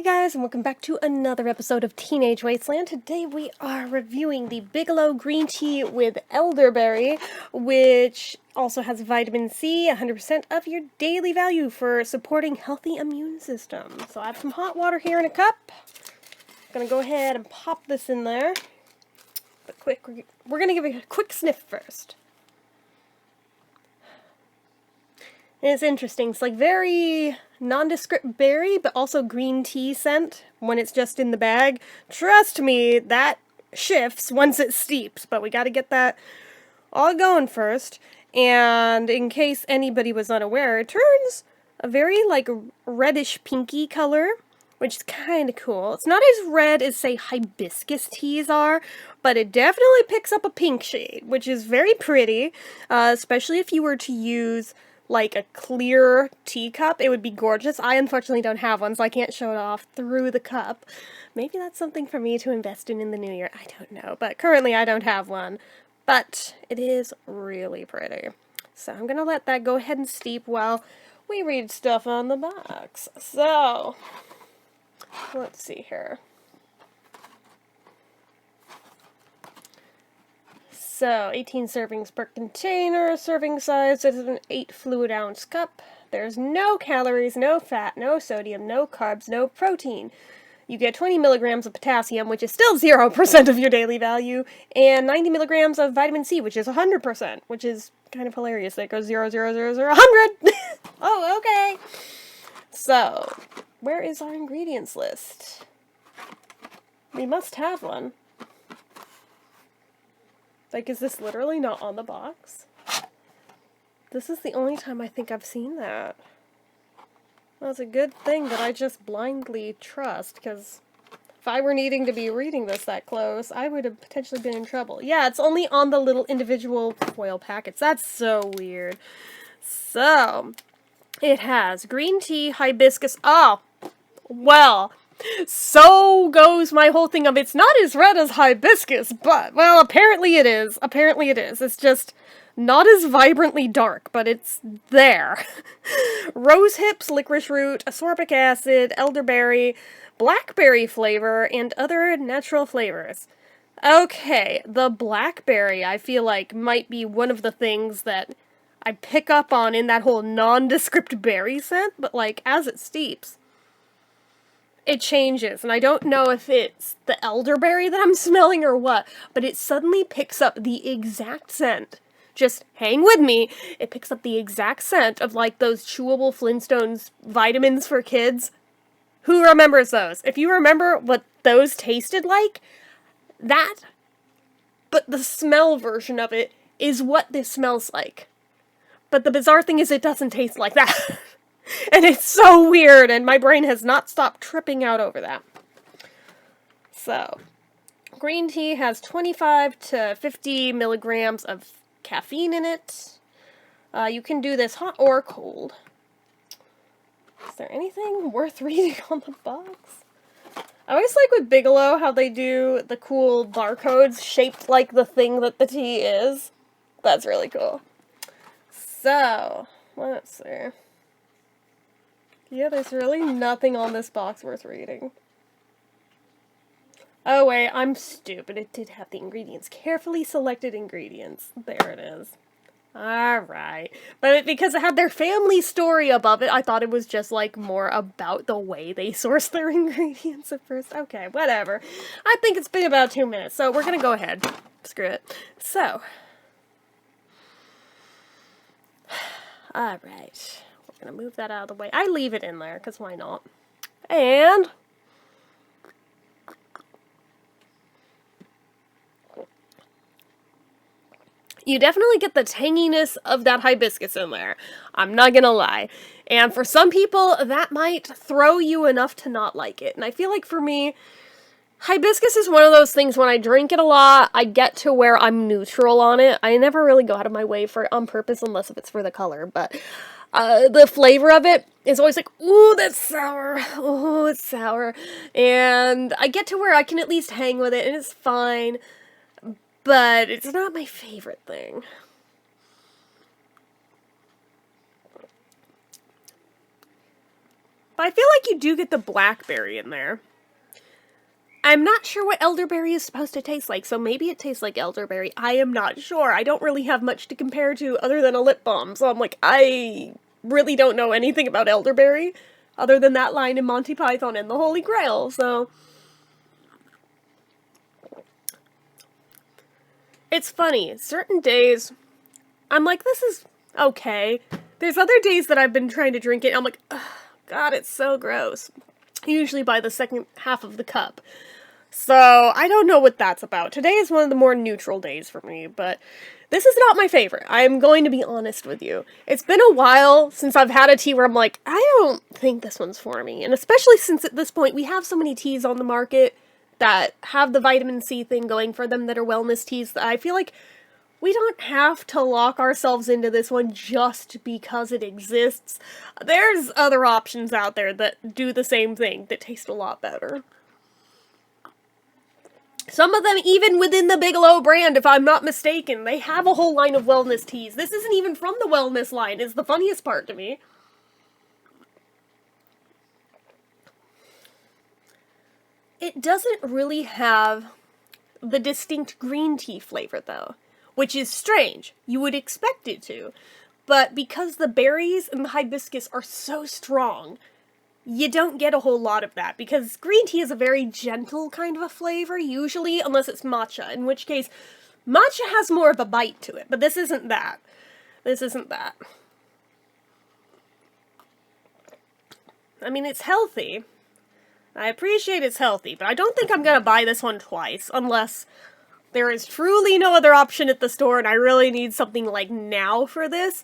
Hi guys, and welcome back to another episode of Tea-nage Wasteland. Today we are reviewing the Bigelow green tea with elderberry, which also has vitamin C, 100% of your daily value for supporting healthy immune system. So I have some hot water here in a cup. I'm gonna go ahead and pop this in there. But we're gonna give it a quick sniff first. And it's interesting. It's like very nondescript berry, but also green tea scent when it's just in the bag. Trust me, that shifts once it steeps, but we gotta get that all going first. And in case anybody was unaware, it turns a very like reddish pinky color, which is kind of cool. It's not as red as, say, hibiscus teas are, but it definitely picks up a pink shade, which is very pretty, especially if you were to use like a clear teacup. It would be gorgeous. I unfortunately don't have one, so I can't show it off through the cup. Maybe that's something for me to invest in the new year. I don't know, but currently I don't have one. But it is really pretty. So I'm gonna let that go ahead and steep while we read stuff on the box. So, let's see here. So, 18 servings per container, serving size is an 8 fluid ounce cup. There's no calories, no fat, no sodium, no carbs, no protein. You get 20 milligrams of potassium, which is still 0% of your daily value, and 90 milligrams of vitamin C, which is 100%, which is kind of hilarious. That goes 0, 0, 0, 0, 100! Oh, okay! So, where is our ingredients list? We must have one. Like, is this literally not on the box? This is the only time I think I've seen that. Well, it's a good thing that I just blindly trust, because if I were needing to be reading this that close, I would have potentially been in trouble. Yeah, it's only on the little individual foil packets. That's so weird. So, it has green tea, hibiscus. Oh, well, so goes my whole thing of it's not as red as hibiscus, but, well, apparently it is. Apparently it is. It's just not as vibrantly dark, but it's there. Rose hips, licorice root, ascorbic acid, elderberry, blackberry flavor, and other natural flavors. Okay, the blackberry, I feel like, might be one of the things that I pick up on in that whole nondescript berry scent, but, like, as it steeps, it changes, and I don't know if it's the elderberry that I'm smelling or what, but it suddenly picks up the exact scent. Just hang with me. It picks up the exact scent of, like, those chewable Flintstones vitamins for kids. Who remembers those? If you remember what those tasted like, that, but the smell version of it is what this smells like. But the bizarre thing is it doesn't taste like that. And it's so weird, and my brain has not stopped tripping out over that. So, green tea has 25 to 50 milligrams of caffeine in it. You can do this hot or cold. Is there anything worth reading on the box? I always like with Bigelow how they do the cool barcodes shaped like the thing that the tea is. That's really cool. So, let's see. Yeah, there's really nothing on this box worth reading. Oh wait, I'm stupid. It did have the ingredients. Carefully selected ingredients. There it is. Alright. But because it had their family story above it, I thought it was just, like, more about the way they source their ingredients at first. Okay, whatever. I think it's been about 2 minutes, so we're gonna go ahead. Screw it. So. Alright. Gonna move that out of the way. I leave it in there, because why not? And you definitely get the tanginess of that hibiscus in there. I'm not gonna lie. And for some people, that might throw you enough to not like it. And I feel like for me, hibiscus is one of those things when I drink it a lot, I get to where I'm neutral on it. I never really go out of my way for it on purpose unless if it's for the color, but the flavor of it is always like, ooh, that's sour. Oh, it's sour. And I get to where I can at least hang with it, and it's fine. But it's not my favorite thing. But I feel like you do get the blackberry in there. I'm not sure what elderberry is supposed to taste like, so maybe it tastes like elderberry. I am not sure. I don't really have much to compare to other than a lip balm, so I'm like, I really don't know anything about elderberry, other than that line in Monty Python and the Holy Grail, so... It's funny, certain days, I'm like, this is okay. There's other days that I've been trying to drink it, and I'm like, ugh, God, it's so gross. Usually by the second half of the cup. So, I don't know what that's about. Today is one of the more neutral days for me, but this is not my favorite. I am going to be honest with you. It's been a while since I've had a tea where I'm like, I don't think this one's for me. And especially since at this point we have so many teas on the market that have the vitamin C thing going for them that are wellness teas, that I feel like we don't have to lock ourselves into this one just because it exists. There's other options out there that do the same thing, that taste a lot better. Some of them even within the Bigelow brand, if I'm not mistaken, they have a whole line of wellness teas. This isn't even from the wellness line, is the funniest part to me. It doesn't really have the distinct green tea flavor, though, which is strange. You would expect it to. But because the berries and the hibiscus are so strong, you don't get a whole lot of that, because green tea is a very gentle kind of a flavor, usually, unless it's matcha, in which case, matcha has more of a bite to it, but this isn't that. This isn't that. I mean, it's healthy. I appreciate it's healthy, but I don't think I'm gonna buy this one twice, unless there is truly no other option at the store and I really need something like now for this.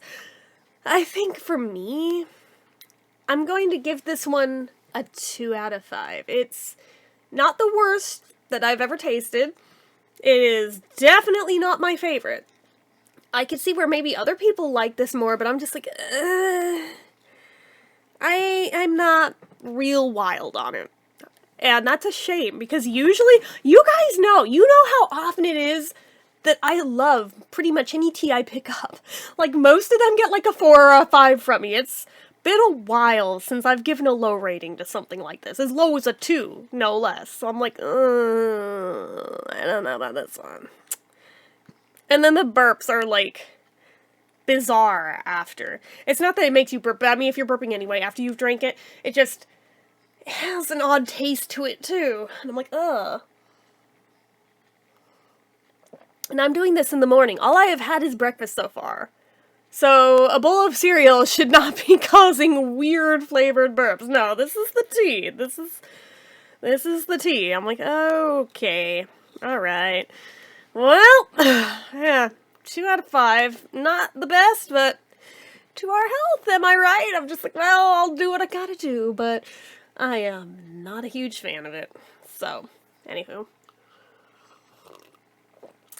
I think for me, I'm going to give this one a 2 out of 5. It's not the worst that I've ever tasted. It is definitely not my favorite. I could see where maybe other people like this more, but I'm just like, I'm not real wild on it. And that's a shame, because usually, you guys know, you know how often it is that I love pretty much any tea I pick up. Like, most of them get like a 4 or a 5 from me. It's been a while since I've given a low rating to something like this. As low as a 2, no less. So I'm like, I don't know about this one. And then the burps are like bizarre after. It's not that it makes you burp, but I mean, if you're burping anyway after you've drank it, it just has an odd taste to it too. And I'm like, ugh. And I'm doing this in the morning. All I have had is breakfast so far. So, a bowl of cereal should not be causing weird flavored burps. No, this is the tea. This is the tea. I'm like, okay. Alright. Well, yeah, 2 out of 5. Not the best, but to our health, am I right? I'm just like, well, I'll do what I gotta do, but I am not a huge fan of it. So, anywho.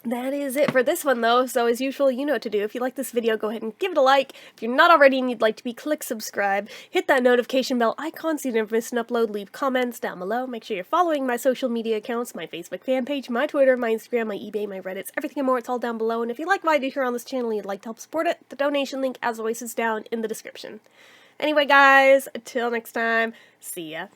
That is it for this one, though, so as usual, you know what to do. If you like this video, go ahead and give it a like. If you're not already and you'd like to be, click subscribe. Hit that notification bell icon so you never miss an upload. Leave comments down below. Make sure you're following my social media accounts, my Facebook fan page, my Twitter, my Instagram, my eBay, my Reddits, everything and more. It's all down below. And if you like what I do here on this channel and you'd like to help support it, the donation link, as always, is down in the description. Anyway, guys, until next time, see ya.